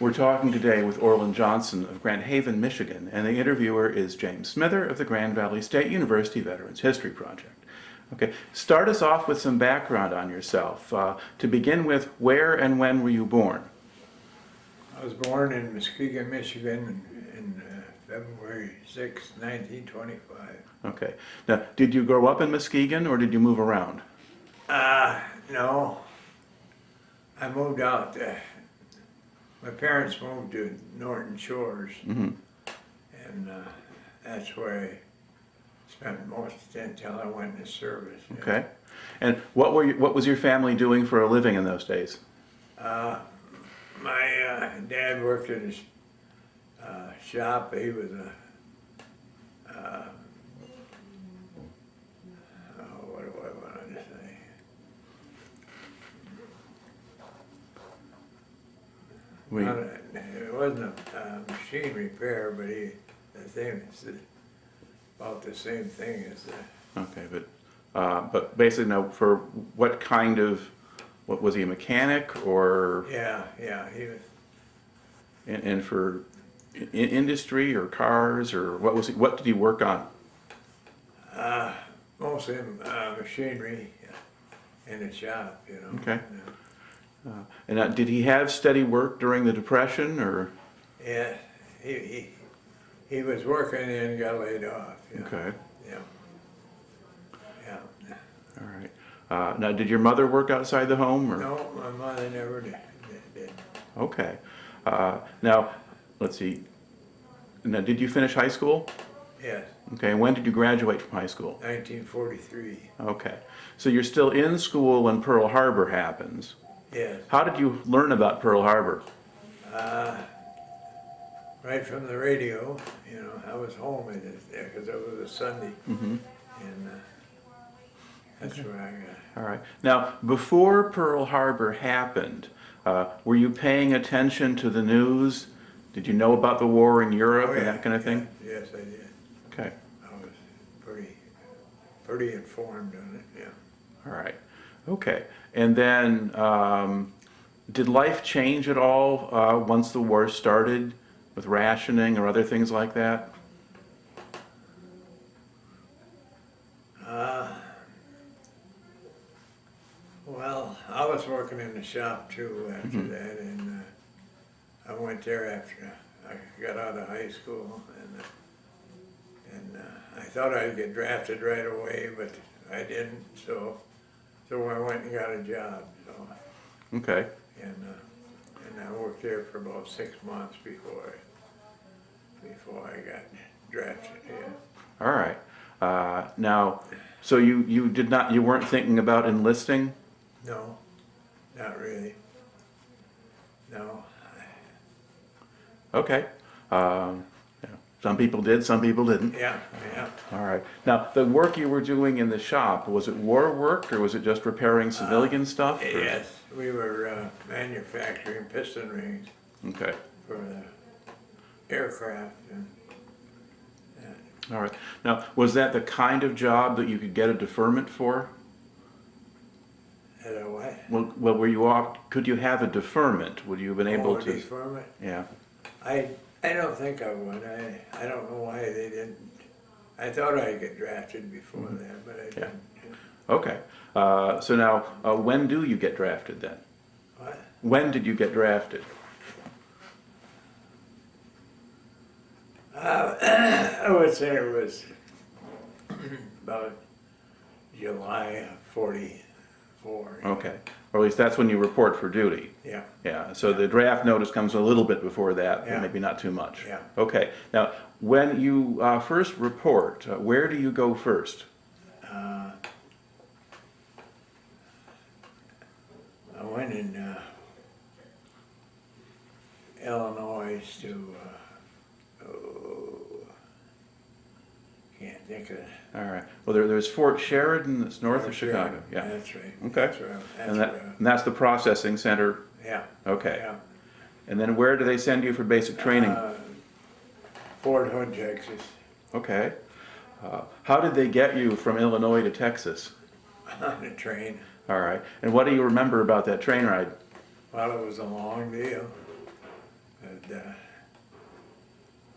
We're talking today with Orland Johnson of Grand Haven, Michigan, and the interviewer is James Smither of the Grand Valley State University Veterans History Project. Okay, start us off with some background on yourself. To begin with, where and when were you born? I was born in Muskegon, Michigan in February 6, 1925. Okay. Now, did you grow up in Muskegon or did you move around? No. I moved out. My parents moved to Norton Shores, and that's where I spent most of it until I went into service. Okay. And what was your family doing for a living in those days? My dad worked in his shop. He was a what do I want to say? It wasn't a machine repair, but the thing is about the same thing as the. Okay, but basically, no. For what kind of? What was he, a mechanic or? Yeah, he was. And for industry or cars or what was he? What did he work on? Mostly machinery in the shop, you know. Okay. And did he have steady work during the Depression, or? Yeah, he was working and got laid off. Yeah. Okay. Yeah. All right. Now, did your mother work outside the home, or? No, my mother never did. Okay. Now, let's see. Now, did you finish high school? Yes. Okay. And when did you graduate from high school? 1943. Okay. So you're still in school when Pearl Harbor happens. Yes. How did you learn about Pearl Harbor? Right from the radio, you know. I was home because it was a Sunday, and that's where I got. All right. Now, before Pearl Harbor happened, were you paying attention to the news? Did you know about the war in Europe and that kind of thing? Yes, I did. Okay. I was pretty informed on it. Yeah. All right. Okay. And then, did life change at all once the war started, with rationing or other things like that? Well, I was working in the shop too after that, and I went there after I got out of high school, and I thought I'd get drafted right away, but I didn't. So I went and got a job. So. Okay. And I worked there for about 6 months before I got drafted. Yeah. All right. Now, so you weren't thinking about enlisting? No, not really. No. Okay. Yeah. Some people did, some people didn't. Yeah. All right. Now, the work you were doing in the shop, was it war work or was it just repairing civilian stuff? Or? Yes, we were manufacturing piston rings Okay. for the aircraft. All right. Now, was that the kind of job that you could get a deferment for? And a what? Well, could you have a deferment? Would you have been able to? Deferment? Yeah. I don't think I would. I don't know why they didn't. I thought I'd get drafted before that, but I didn't. Yeah. Okay. So now, when do you get drafted then? What? When did you get drafted? I would say it was about July of 44. Okay. Or at least that's when you report for duty. Yeah. Yeah. So the draft notice comes a little bit before that, but Yeah. maybe not too much. Yeah. Okay. Now, when you first report, where do you go first? I went in Illinois to, can't think of it. All right. Well, there's Fort Sheridan that's north of Chicago. Yeah. That's right. Okay. And that's the processing center. Yeah. Okay. Yeah. And then where do they send you for basic training? Fort Hood, Texas. Okay. How did they get you from Illinois to Texas? On a train. All right. And what do you remember about that train ride? Well, it was a long deal.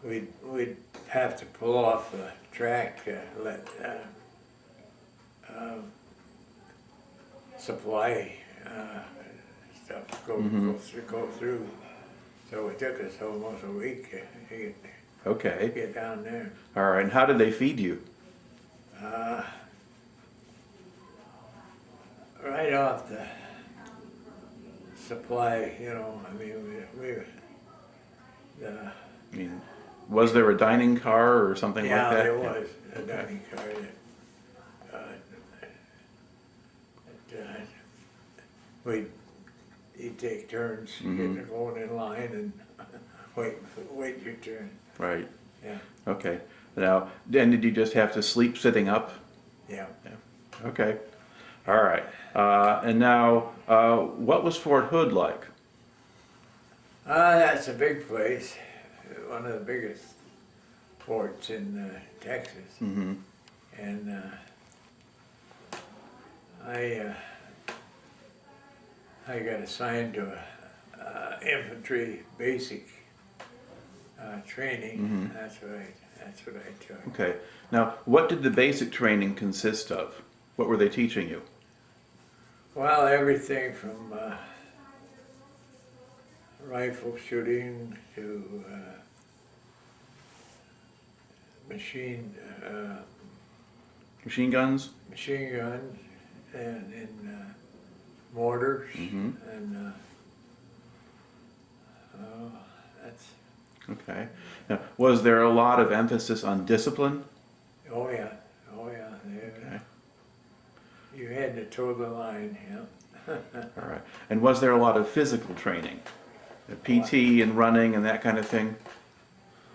we'd have to pull off the track to let supply stuff go through. So it took us almost a week to Okay. get down there. All right. And how did they feed you? Right off the supply, you know, I mean, I mean, was there a dining car or something like that? yeah, there was a dining car that you'd take turns going in line and wait your turn. Right. Yeah, Okay. Now, then did you just have to sleep sitting up? yeah. Okay. All right. And now, what was Fort Hood like? That's a big place, one of the biggest forts in Texas. Mm-hmm. And I got assigned to a infantry basic training. That's what I took. Okay. Now, what did the basic training consist of? What were they teaching you? Well, everything from rifle shooting to machine guns? machine guns and mortars and that's Okay. Now, was there a lot of emphasis on discipline? oh yeah. Okay. You had to toe the line, yeah. All right. And was there a lot of physical training? PT and running and that kind of thing?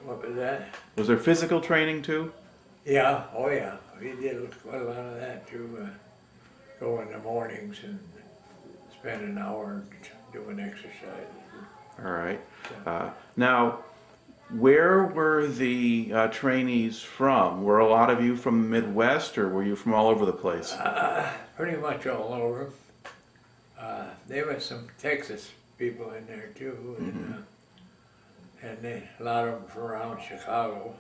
What was that? Was there physical training too? Yeah, oh yeah. We did quite a lot of that too. Go in the mornings and spend an hour doing exercise. All right. Now, where were the trainees from? Were a lot of you from the Midwest, or were you from all over the place? Pretty much all over. There were some Texas people in there too, and a lot of them from around Chicago.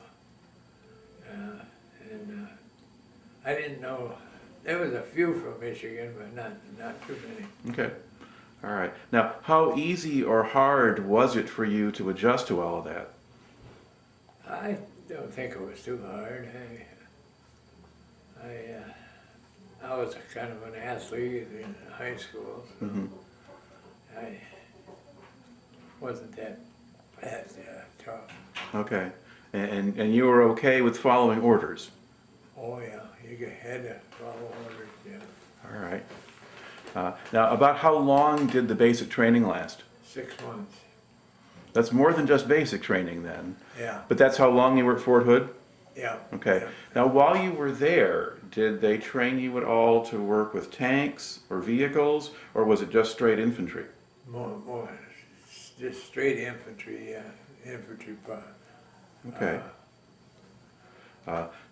I didn't know, there was a few from Michigan, but not too many. Okay. All right. Now, how easy or hard was it for you to adjust to all of that? I don't think it was too hard. I was a kind of an athlete in high school, so I wasn't that tough. Okay. And you were okay with following orders? Oh yeah, you had to follow orders, yeah. All right. Now, about how long did the basic training last? 6 months, That's more than just basic training then. yeah, But that's how long you were at Fort Hood? yeah. Okay. Yeah. Now, while you were there, did they train you at all to work with tanks or vehicles, or was it just straight infantry? More, just straight infantry, infantry part. Okay.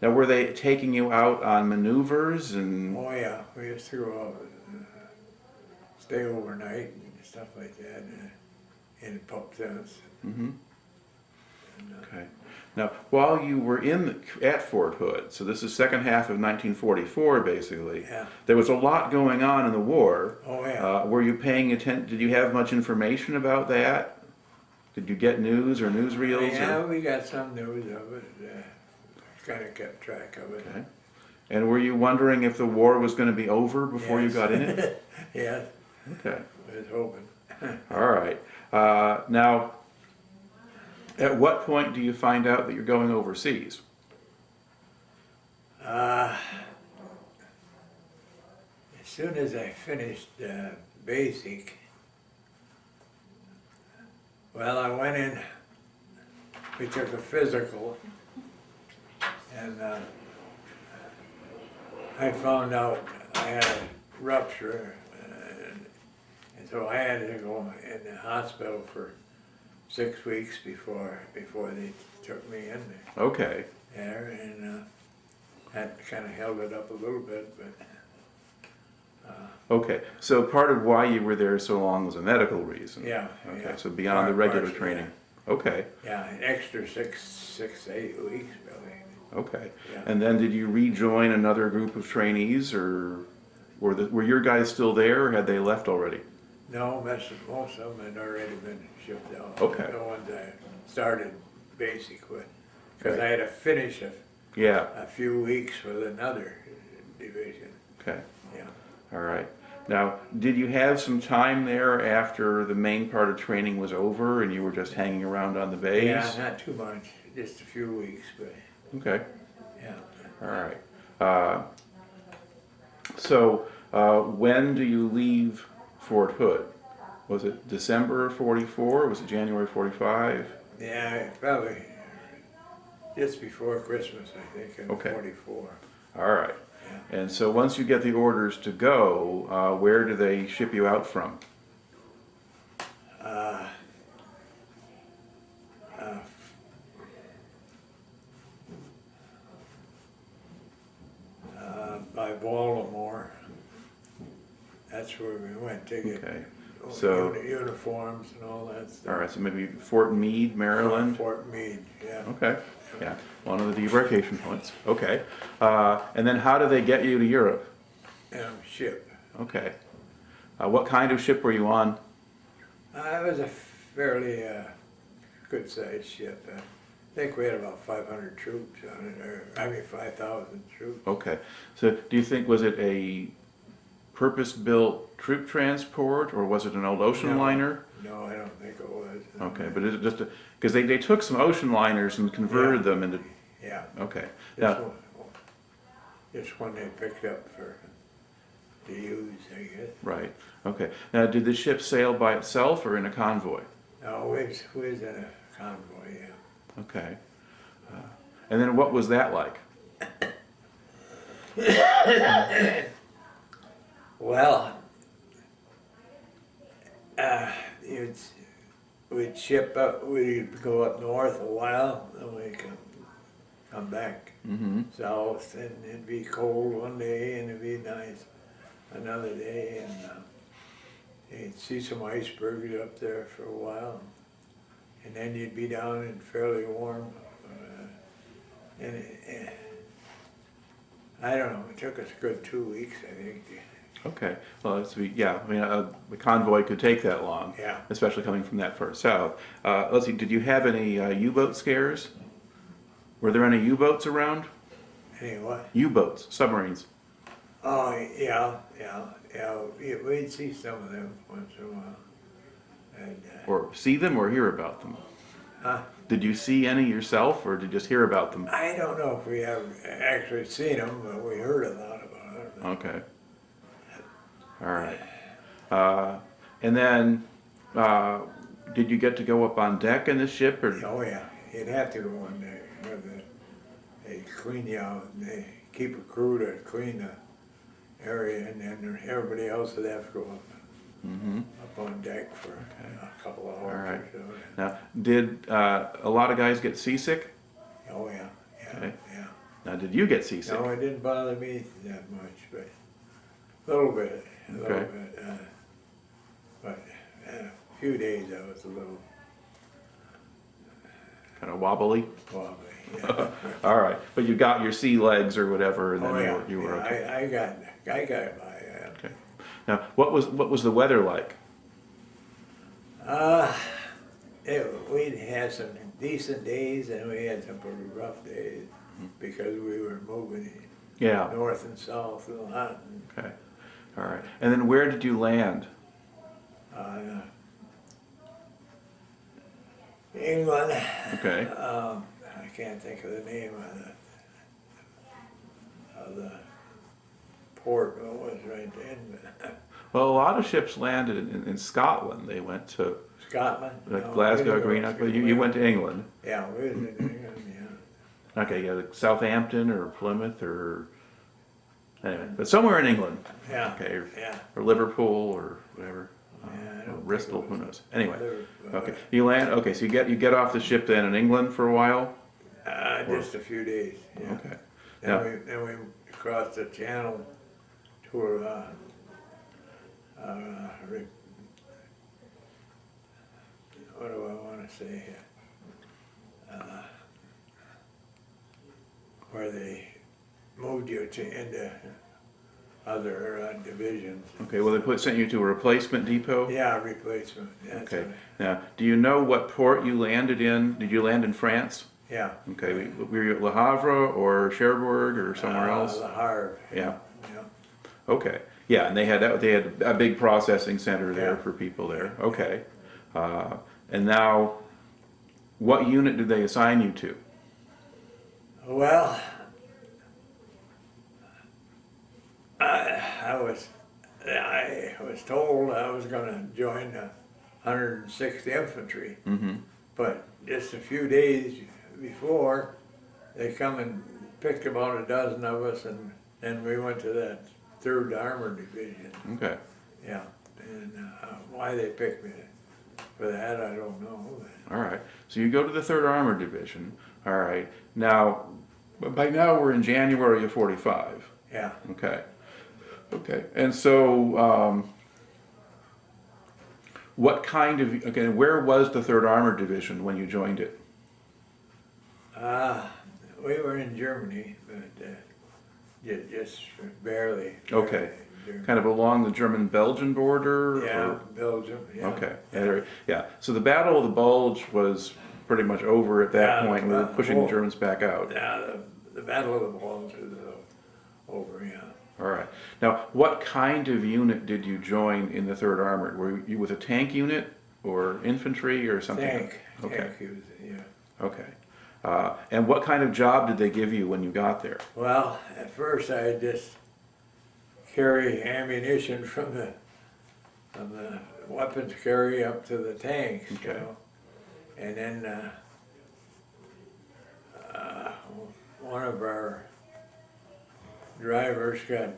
Now, were they taking you out on maneuvers and? Oh yeah, we used to go out, stay overnight and stuff like that in pup tents. Mm-hmm. Okay. Now, while you were at Fort Hood, so this is second half of 1944, basically. Yeah. There was a lot going on in the war. Oh yeah. Were you paying attention? Did you have much information about that? Did you get news or newsreels? Yeah, we got some news of it. Kind of kept track of it. Okay. And were you wondering if the war was going to be over before you got in it? Yes. Okay. I was hoping. All right. Now, at what point do you find out that you're going overseas? As soon as I finished basic, well, I went in, we took a physical, and I found out I had a rupture, and so I had to go in the hospital for 6 weeks before they took me in Okay. there, and that kind of held it up a little bit, but. Okay. So part of why you were there so long was a medical reason. Yeah. Okay. Yeah. So beyond the regular Partially, training. Okay, Yeah, an extra 6 to 8 weeks probably. okay. Yeah. And then did you rejoin another group of trainees, or were your guys still there, or had they left already? No, most of them had already been shipped out. Okay. The ones I started basic with, because Okay. I had to finish Yeah, a few weeks with another division. okay, Yeah. all right. Now, did you have some time there after the main part of training was over and you were just hanging around on the base? Yeah, not too much, just a few weeks, but Okay, yeah. all right. When do you leave Fort Hood? Was it December 44? Was it January 45? Yeah, probably just before Christmas, I think, in Okay. 44. All right. Yeah. And so once you get the orders to go, where do they ship you out from? Uh, uh, by Baltimore. That's where we went to get Okay. So, uniforms and all that stuff. all right, so maybe Fort Meade, Maryland? Fort Meade, yeah. Okay, yeah, one of the debarkation points. Okay. And then how do they get you to Europe? Ship. Okay. What kind of ship were you on? It was a fairly good-sized ship. I think we had about 500 troops on it, or 5,000 troops. Okay. So do you think, was it a purpose-built troop transport, or was it an old ocean No. liner? No, I don't think it was. Okay, but is it just because they took some ocean liners and converted them into, Yeah. okay. This Now, one, this one they picked up to use, I guess. right, okay. Now, did the ship sail by itself or in a convoy? No, we was in a convoy, yeah. Okay. And then what was that like? Well, we'd ship up, we'd go up north a while, then we'd come back Mm-hmm. south, and it'd be cold one day and it'd be nice another day, and you'd see some icebergs up there for a while, and then you'd be down in fairly warm, I don't know, it took us a good 2 weeks, I think. Okay. Well, yeah, I mean, the convoy could take that long. Yeah. Especially coming from that far south. Let's see, did you have any U-boat scares? Were there any U-boats around? Anyway. U-boats, submarines. Oh, yeah. We'd see some of them once in a while. And, Or see them or hear about them? huh? Did you see any yourself, or did you just hear about them? I don't know if we have actually seen them, but we heard a lot about it. Okay. All right. And then, did you get to go up on deck in the ship, or? Oh, yeah. You'd have to go in there. They clean you out, and they keep a crew to clean the area, and then everybody else would have to go Mm-hmm. up on deck for a couple of hours All right. or so. Now, did a lot of guys get seasick? Oh, yeah. Okay. Yeah. Now, did you get seasick? No, it didn't bother me that much, but a little bit. Okay. But a few days I was a little Kind of wobbly? wobbly. Yeah. All right, but you got your sea legs or whatever, and then Oh, yeah. you were Yeah, okay. I got it by. Okay. Now, what was the weather like? We'd had some decent days, and we had some pretty rough days because we were moving Yeah. north and south a lot. And, Okay. All right. And then where did you land? England. Okay. I can't think of the name of the port. It was right in Well, a lot of ships landed in Scotland. They went to Scotland. like No, we Glasgow, didn't go Greenock, to but you went to England. Yeah, we was in England. Yeah. Okay, yeah, like Southampton or Plymouth or anyway, but somewhere in England. Yeah. Okay, Yeah. or Liverpool or whatever. Yeah, I don't Or think Bristol, it who was knows? Anyway, Liverpool. okay, you land. Okay, so you get off the ship then in England for a while. Just a few days. Yeah. Okay. Then we crossed the channel to what do I want to say here? where they moved you to into other divisions. Okay, well, sent you to a replacement depot? Yeah, replacement. That's Okay. what Now, do you know what port you landed in? Did you land in France? yeah. Okay, were you at Le Havre or Cherbourg or somewhere else? The Havre. Yeah. Yeah. Okay. Yeah, and they had a big processing center there Yeah. for people there. Okay. And now, what unit did they assign you to? Well, I was told I was going to join the 106th Infantry, Mm-hmm. but just a few days before, they come and picked about a dozen of us, and then we went to that 3rd Armored Division. Okay. Yeah, and why they picked me for that, I don't know. All right. So you go to the 3rd Armored Division. All right. Now, by now we're in January of 45. Yeah. Okay. Okay. And so, what kind of, okay, where was the 3rd Armored Division when you joined it? We were in Germany, but just barely. Okay. Germany. Kind of along the German-Belgian border? Yeah, or- Belgium. Yeah. Okay. Yeah. So the Battle of the Bulge was pretty much over at that Yeah, point. We were pushing the well, Germans back out. Yeah, the Battle of the Bulge was over. Yeah. All right. Now, what kind of unit did you join in the 3rd Armored? Were you with a tank unit or infantry or something? Tank. Okay. Tank, he was, yeah. Okay. And what kind of job did they give you when you got there? Well, at first I just carry ammunition from the weapons carry up to the tanks, you Okay. know. And then one of our drivers got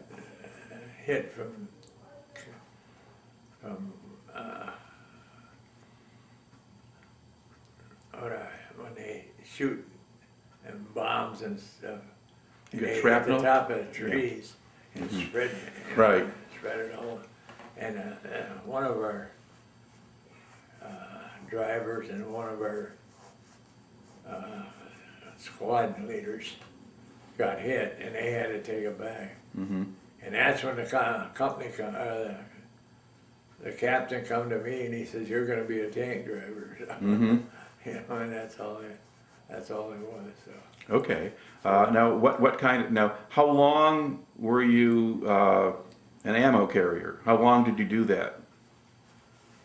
hit from when they shoot and bombs and stuff. You And got they hit shrapnel? the top of the trees and spread, Right. spread it all. And one of our drivers and one of our squad leaders got hit, and they had to take it back. Mm-hmm. And that's when the company, the captain come to me and he says, "You're going to be a tank driver." Mm-hmm. You know, and that's all it was. So. Okay. Now, what kind of, now, how long were you an ammo carrier? How long did you do that?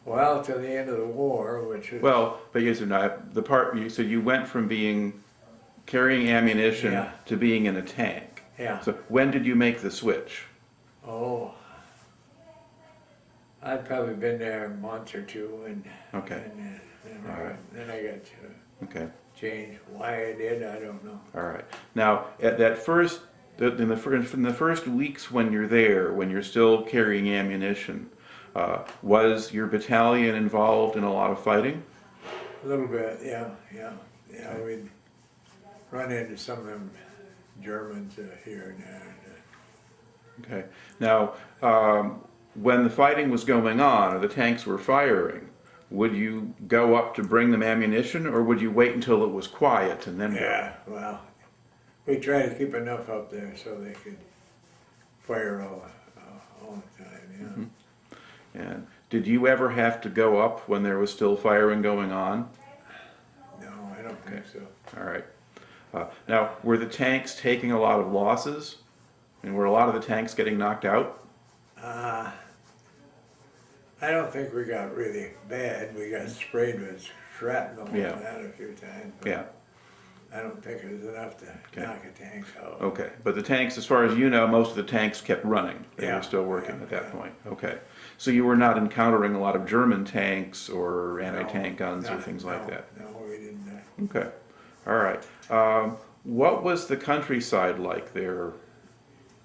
Well, to the end of the war, which was Well, but yes or no, the part, you said you went from carrying ammunition Yeah. to being in a tank. yeah. So when did you make the switch? Oh, I'd probably been there a month or two, and Okay. then, All right. then I got Okay. changed. Why I did, I don't know. All right. Now, at that first, in the first weeks when you're there, when you're still carrying ammunition, was your battalion involved in a lot of fighting? A little bit, yeah. We'd run into some of them Germans here and there. Okay. Now, when the fighting was going on, or the tanks were firing, would you go up to bring them ammunition, or would you wait until it was quiet and then go? Yeah, well, we try to keep enough up there so they could fire all the time, yeah. Mm-hmm. And did you ever have to go up when there was still firing going on? No, I don't think so. All right. Now, were the tanks taking a lot of losses? And were a lot of the tanks getting knocked out? I don't think we got really bad. We got sprayed with shrapnel Yeah. and that a few times. But Yeah. I don't think it was enough to knock a tank out. Okay. But the tanks, as far as you know, most of the tanks kept running. They Yeah. were still working Yeah. at that Yeah. point. Okay. So you were not encountering a lot of German tanks or anti-tank guns or things like that? No, we didn't. Okay. All right. What was the countryside like there?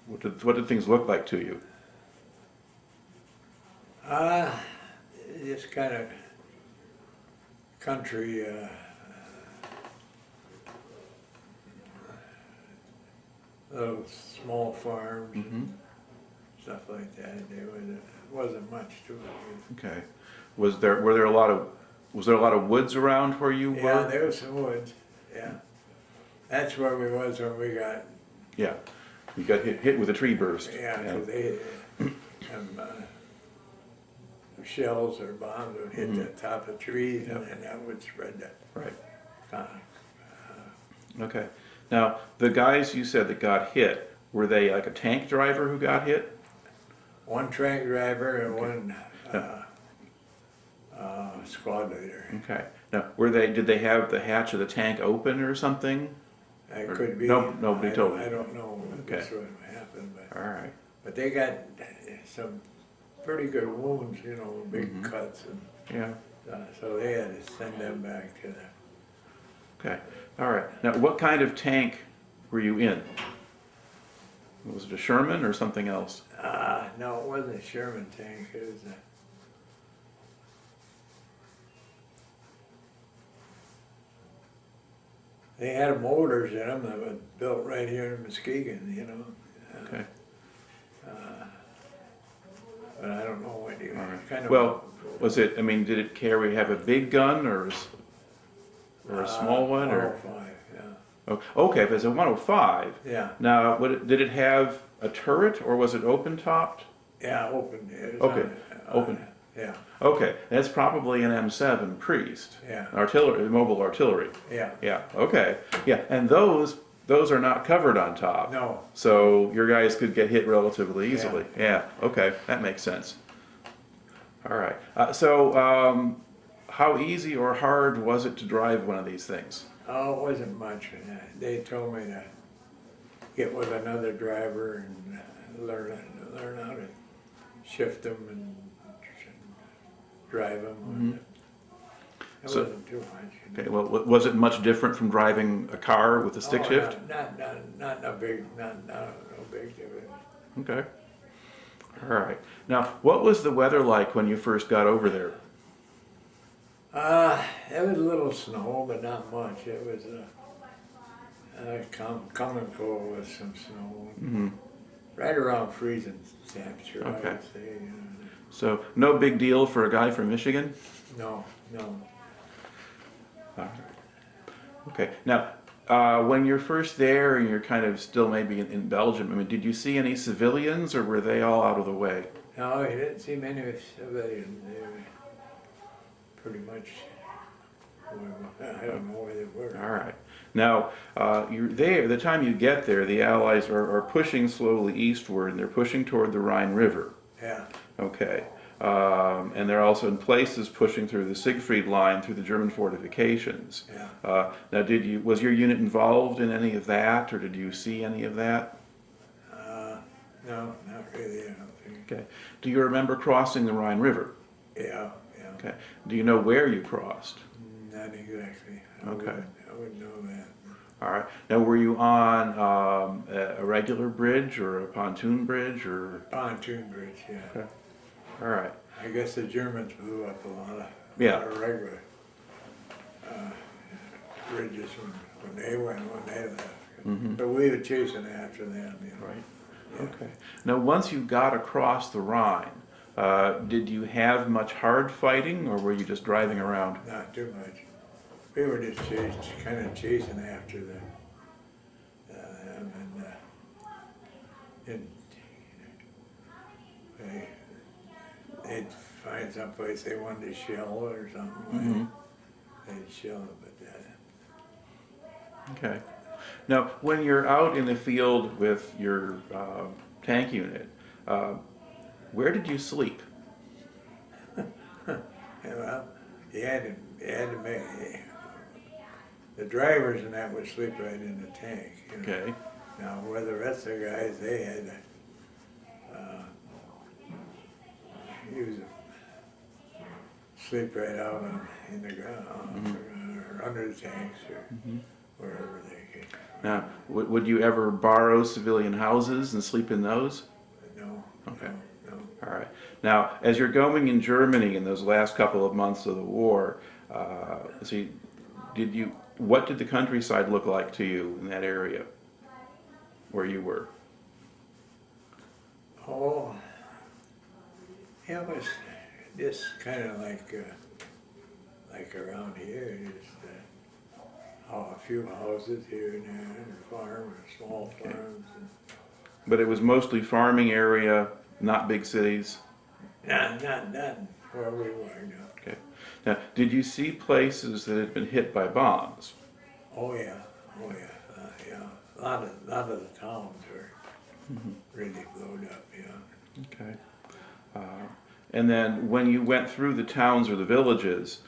What did things look like to you? Just kind of country, little small farms Mm-hmm. and stuff like that. There wasn't much to it. Okay. Was there a lot of woods around where you Yeah, were? there was some woods, yeah. That's where we was when we got, Yeah. You got hit with a tree burst. yeah, 'cause they, shells or bombs would hit the top of trees, and then that would spread that. Right. Uh, Okay. Now, the guys you said that got hit, were they like a tank driver who got hit? one tank driver and one squad leader. Okay. Now, did they have the hatch of the tank open or something? That Or- could be. Nobody told I you. don't know Okay. that's what happened, All right. but they got some pretty good wounds, you know, big cuts, and Yeah. so they had to send them back to the. Okay. All right. Now, what kind of tank were you in? Was it a Sherman or something else? No, it wasn't a Sherman tank. It was a. They had mortars in them that was built right here in Muskegon, you know. Okay. But I don't know what you All right. kind of. Well, was it? I mean, did it have a big gun or a small one or? 105, yeah. Oh, okay, if it's a 105. Yeah, Now, did it have a turret or was it open topped? yeah, open. It was Okay, open. Yeah, Okay, that's probably an M7 Priest. yeah, Artillery, mobile artillery. yeah. Yeah. Okay. Yeah, and those are not covered on top. No, So your guys could get hit relatively easily. Yeah. Okay, that makes sense. All right. How easy or hard was it to drive one of these things? oh, it wasn't much. They told me to get with another driver and learn how to shift them and drive them. It So- wasn't too much. Okay. Well, was it much different from driving a car with a stick shift? Not no big, no big difference. Okay. All right. Now, what was the weather like when you first got over there? It was a little snow, but not much. It was come and go with some snow. Mm-hmm. Right around freezing temperature, I Okay. would say. You know. So, no big deal for a guy from Michigan? No. All right. Okay. Now, when you're first there and you're kind of still maybe in Belgium, I mean, did you see any civilians or were they all out of the way? No, you didn't see many civilians. They were pretty much, I don't know where they were. All right. Now, you're there, the time you get there, the Allies are pushing slowly eastward and they're pushing toward the Rhine River. Yeah. Okay. And they're also in places pushing through the Siegfried Line through the German fortifications. Yeah. Now, was your unit involved in any of that, or did you see any of that? No, not really, I don't think. Okay. Do you remember crossing the Rhine River? Yeah. Okay. Do you know where you crossed? Not exactly. Okay. I wouldn't know that. All right. Now, were you on a regular bridge or a pontoon bridge, or? Pontoon bridge, yeah. Okay. All right. I guess the Germans blew up a lot of regular bridges when they left. Mm-hmm. So we were chasing after them, you know. Right. Yeah. Okay. Now, once you got across the Rhine, did you have much hard fighting, or were you just driving around? Not too much. We were just kind of chasing after them, and they'd find someplace they wanted to shell or something. Mm-hmm. They'd shell it, but Okay. Now, when you're out in the field with your tank unit, where did you sleep? well, you had to make the drivers and that would sleep right in the tank. You know? Okay. Now, where the rest of the guys, they had to use them, sleep right out in the ground, or under the tanks, or wherever they could. Now, would you ever borrow civilian houses and sleep in those? No. Okay. No. All right. Now, as you're going in Germany in those last couple of months of the war, what did the countryside look like to you in that area where you were? Oh, it was just kind of like around here, just a few houses here and there, and farms, small farms. And But it was mostly farming area, not big cities? not where we were, no. Okay. Now, did you see places that had been hit by bombs? Oh yeah, yeah. A lot of the towns were really blown up, yeah. Okay. And then when you went through the towns or the villages,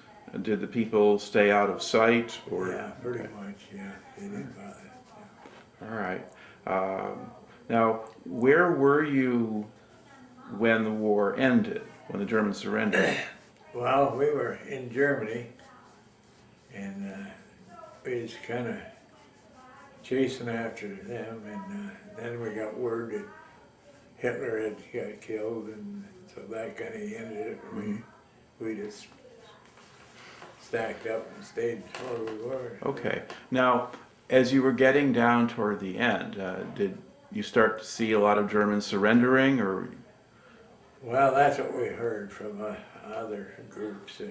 did the people stay out of sight? Or Yeah, pretty okay. much, yeah. They didn't bother. All right. Now, where were you when the war ended, when the Germans surrendered? Well, we were in Germany, and we was kind of chasing after them, and then we got word that Hitler had got killed, and so that kind of ended it. We just stacked up and stayed where we were. Okay. Now, as you were getting down toward the end, did you start to see a lot of Germans surrendering, or? Well, that's what we heard from other groups,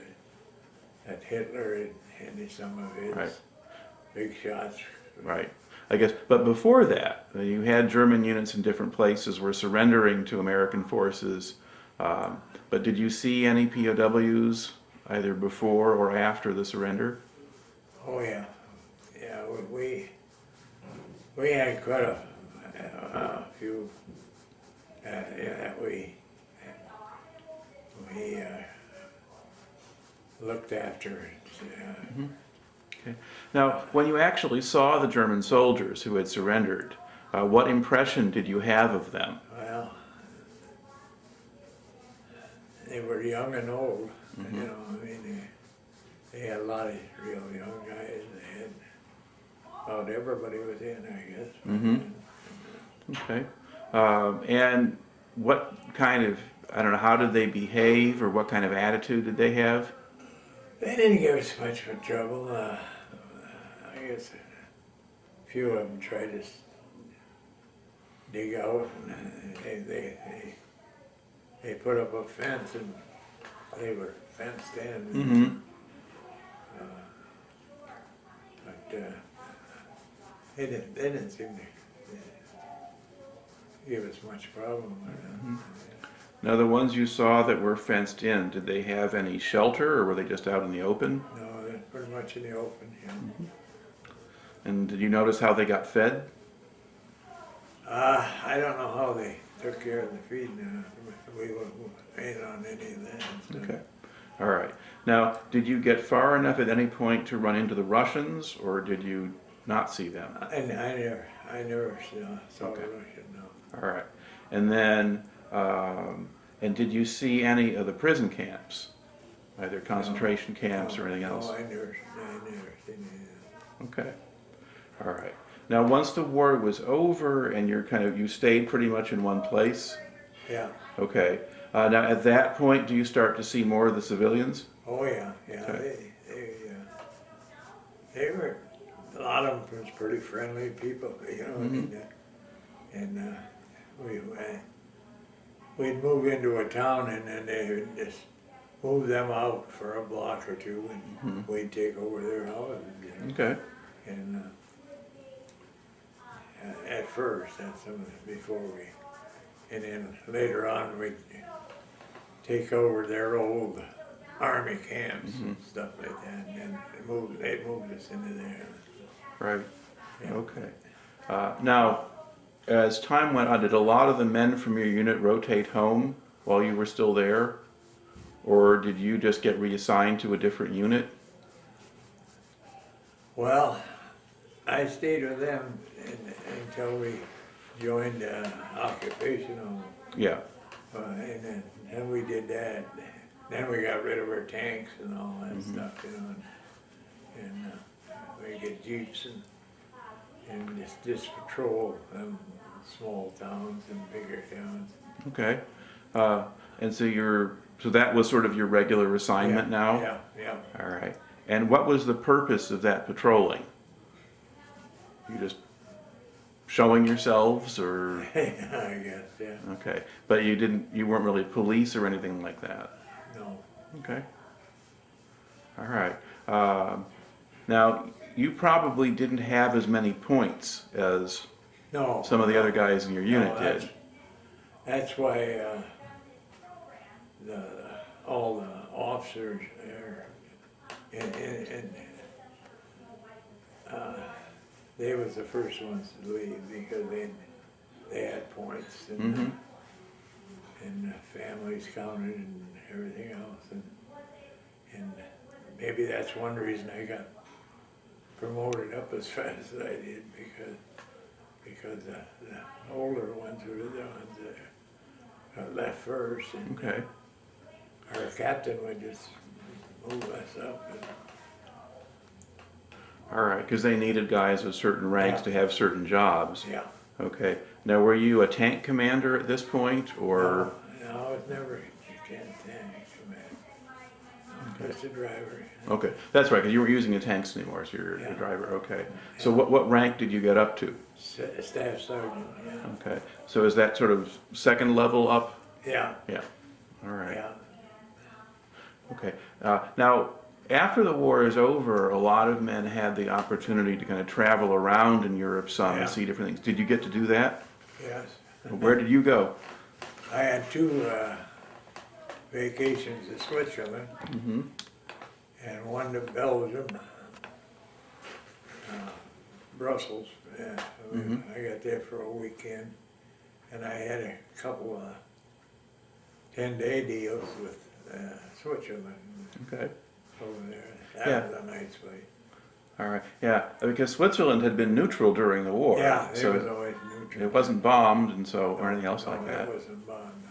that Hitler and some of his Right. big shots. Right. I guess, but before that, you had German units in different places were surrendering to American forces. But did you see any POWs either before or after the surrender? Oh yeah, yeah. We had quite a few that we looked after. Okay. Now, when you actually saw the German soldiers who had surrendered, what impression did you have of them? Well, they were young and old. You know, I mean, they had a lot of real young guys. They had about everybody was in, I guess. Okay. And what kind of, I don't know, how did they behave or what kind of attitude did they have? They didn't give us much of trouble. I guess a few of them tried to dig out, and they put up a fence, and they were fenced in. But they didn't seem to give us much problem. Now, the ones you saw that were fenced in, did they have any shelter or were they just out in the open? No, they're pretty much in the open. Yeah. And did you notice how they got fed? I don't know how they took care of the feeding. We ain't on any of that. So. Okay. All right. Now, did you get far enough at any point to run into the Russians, or did you not see them? I never saw Okay. the Russian, no. All right. And then, and did you see any of the prison camps, either concentration camps or anything else? No, I never seen any of that. Okay. All right. Now, once the war was over and you stayed pretty much in one place. Yeah. Okay. Now, at that point, do you start to see more of the civilians? Oh yeah, yeah. Okay. They were, a lot of them was pretty friendly people, you know. And we'd move into a town, and then they would just move them out for a block or two, and we'd take over their houses. You know? Okay. And at first, that's before we, and then later on we'd take over their old army camps and stuff like that, and then they moved us into there. Right. Yeah. Okay. Now, as time went on, did a lot of the men from your unit rotate home while you were still there? Or did you just get reassigned to a different unit? Well, I stayed with them until we joined occupational, Yeah. and then we did that. Then we got rid of our tanks and all that stuff, you know, and we get jeeps and just patrol small towns and bigger towns. Okay. And so that was sort of your regular assignment now? Yeah. All right. And what was the purpose of that patrolling? You just showing yourselves, or? I guess, yeah. Okay. But you weren't really police or anything like that? No. Okay. All right. Now, you probably didn't have as many points as No. some of the other guys in your unit did. That's why all the officers there, they was the first ones to leave because they had points and families counted and everything else, and maybe that's one reason I got promoted up as fast as I did, because the older ones were the ones that left first, and Okay. our captain would just move us up. All right, because they needed guys with certain ranks Yeah. to have certain jobs. Yeah. Okay. Now, were you a tank commander at this point, or? No, I was never a tank command. I was just a driver. Okay, that's right, because you weren't using the tanks anymore, so you're a Yeah. driver. Okay. So what rank did you get up to? Staff sergeant, yeah. Okay. So is that sort of second level up? Yeah, Yeah. All right. yeah. Okay. Now, after the war is over, a lot of men had the opportunity to kind of travel around in Europe some Yeah. and see different things. Did you get to do that? Yes. Where did you go? I had two vacations to Switzerland and one to Belgium, Brussels. Yeah, I got there for a weekend, and I had a couple of 10-day deals with Switzerland Okay. over there. Yeah. That was a nice place. All right. Yeah, because Switzerland had been neutral during the war. Yeah, it so was always neutral. it wasn't bombed and so or anything else like that. No, it wasn't bombed,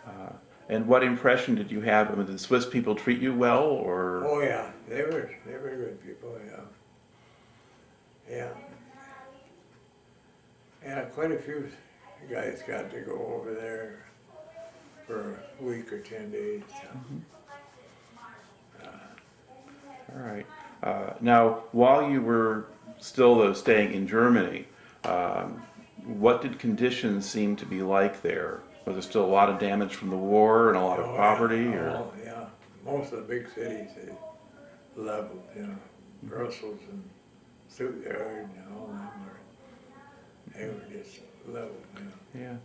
no. And what impression did you have? I mean, did the Swiss people treat you well, or? Oh yeah, they were good people. Yeah. Yeah, quite a few guys got to go over there for a week or 10 days. All right. Now, while you were still though staying in Germany, what did conditions seem to be like there? Was there still a lot of damage from the war and a lot of poverty? Yeah. Or? Oh, yeah, most of the big cities they leveled. Brussels and Stuttgart and all them they were just leveled. Yeah.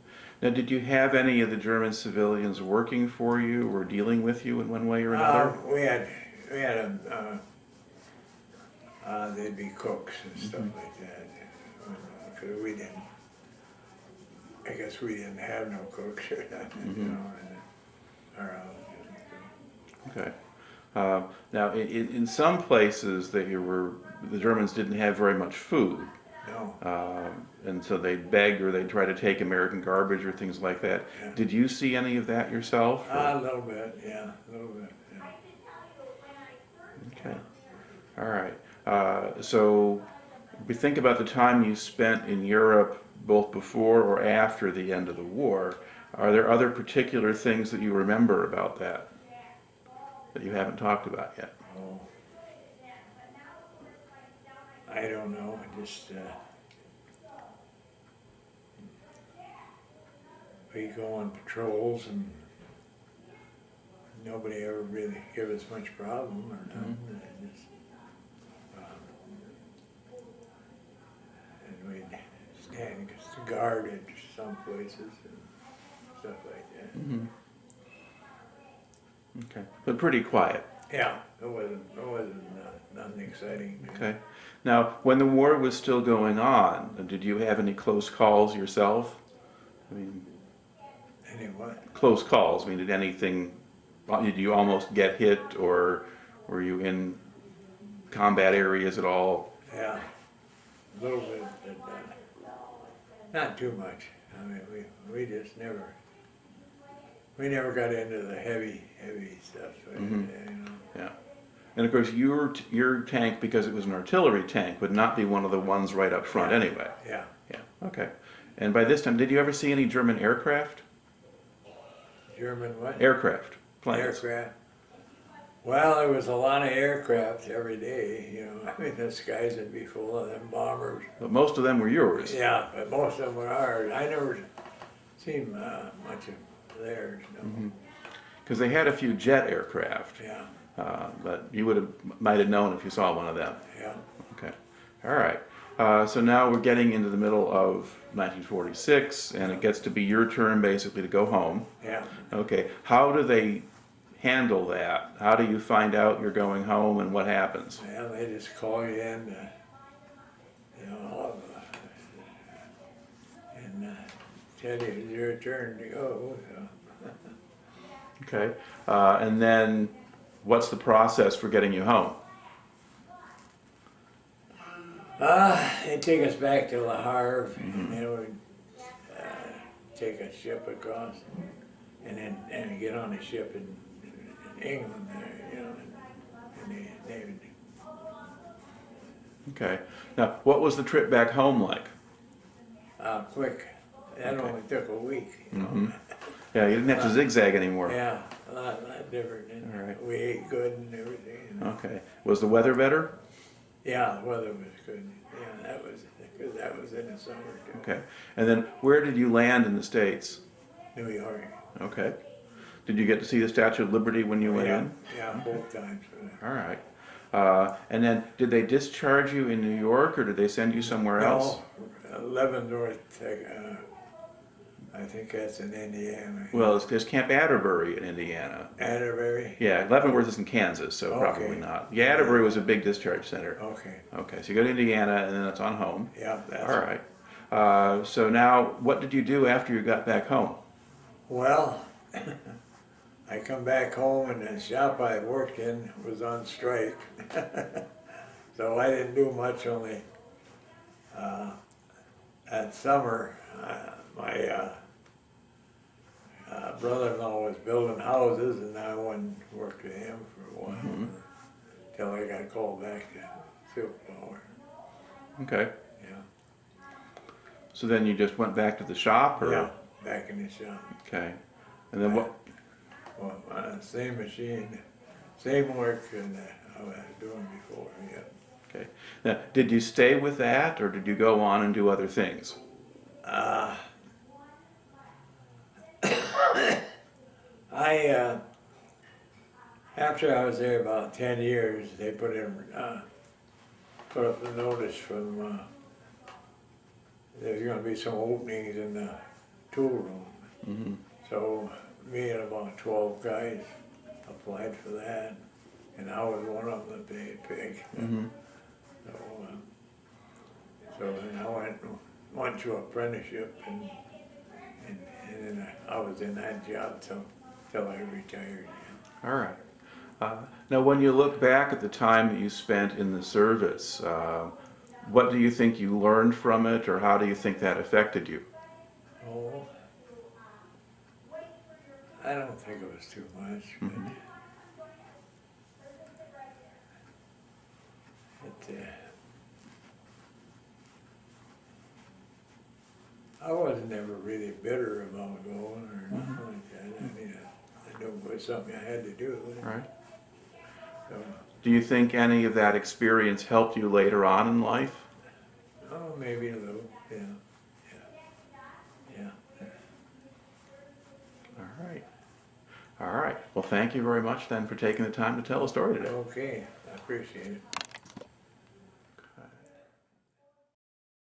Now, did you have any of the German civilians working for you or dealing with you in one way or another? We had they'd be cooks and stuff like that. Because I guess we didn't have no cooks or nothing, around. Okay. Now, in some places that the Germans didn't have very much food. No. And so they'd beg or they'd try to take American garbage or things like that. Yeah. Did you see any of that yourself? Or? A little bit, yeah, a little bit, yeah. Okay. All right. So we think about the time you spent in Europe, both before or after the end of the war. Are there other particular things that you remember about that you haven't talked about yet? Oh. I don't know, just, we go on patrols and nobody ever really give us much problem or nothing. And we'd stand guard at some places and stuff like that. Okay. But pretty quiet. Yeah, it wasn't nothing exciting. Okay. Now, when the war was still going on, did you have any close calls yourself? I mean, Any what? close calls. I mean, did you almost get hit, or were you in combat areas at all? Yeah, a little bit, but not too much. I mean, we just never got into the heavy stuff. Yeah. And of course, your tank, because it was an artillery tank, would not be one of the ones right up front anyway. Yeah. Yeah. Okay. And by this time, did you ever see any German aircraft? German what? Aircraft. Planes. Aircraft. Well, there was a lot of aircraft every day. I mean, the skies would be full of them bombers. But most of them were yours. Yeah, but most of them were ours. I never seen much of theirs. No. Because they had a few jet aircraft. Yeah. But you might have known if you saw one of them. Yeah. Okay. All right. So now we're getting into the middle of 1946, and it gets to be your turn basically to go home. Yeah. Okay. How do they handle that? How do you find out you're going home, and what happens? Well, they just call you in, you know, and tell you it's your turn to go. So. Okay. And then what's the process for getting you home? They take us back to the Havre, and then we take a ship across, and then get on a ship in England, you know, and they would. Okay. Now, what was the trip back home like? Quick. That Okay. only took a week. You know? Mm-hmm. Yeah, you didn't have to zigzag anymore. Yeah, a lot different. And All right. we ate good and everything. You know? Okay. Was the weather better? Yeah, the weather was good. Yeah, because that was in the summer too. Okay. And then where did you land in the States? New York. Okay. Did you get to see the Statue of Liberty when you went yeah, in? yeah, both times. All right. And then did they discharge you in New York, or did they send you somewhere else? No, Leavenworth, I think that's in Indiana. Well, there's Camp Atterbury in Indiana. Atterbury? Yeah, Leavenworth is in Kansas, so Okay. probably not. Yeah, Atterbury was a big discharge center. Okay. Okay, so you go to Indiana, and then it's on home. Yeah, that's All right. So now, what did you do after you got back home? Well, I come back home and the shop I worked in was on strike. So I didn't do much, only that summer my brother-in-law was building houses, and I went and worked with him for a while till I got called back to Silk Power. Okay. Yeah. So then you just went back to the shop, or? Yeah, back in the shop. Okay. And then what? Well, same machine, same work and I was doing before, yeah. Okay. Now, did you stay with that, or did you go on and do other things? After I was there about 10 years, they put up the notice from, there's gonna be some openings in the tool room. Mm-hmm. So me and about 12 guys applied for that, and I was one of them that they picked. Mm-hmm. So then I went to apprenticeship, and then I was in that job till I retired. All right. Now, when you look back at the time that you spent in the service, what do you think you learned from it, or how do you think that affected you? Oh, I don't think it was too much, but I wasn't ever really bitter about going or nothing like that. I mean, I knew it was something I had to do. All right. So, Do you think any of that experience helped you later on in life? oh, maybe a little, yeah, yeah. All right. All right. Well, thank you very much then for taking the time to tell a story today. Okay, I appreciate it.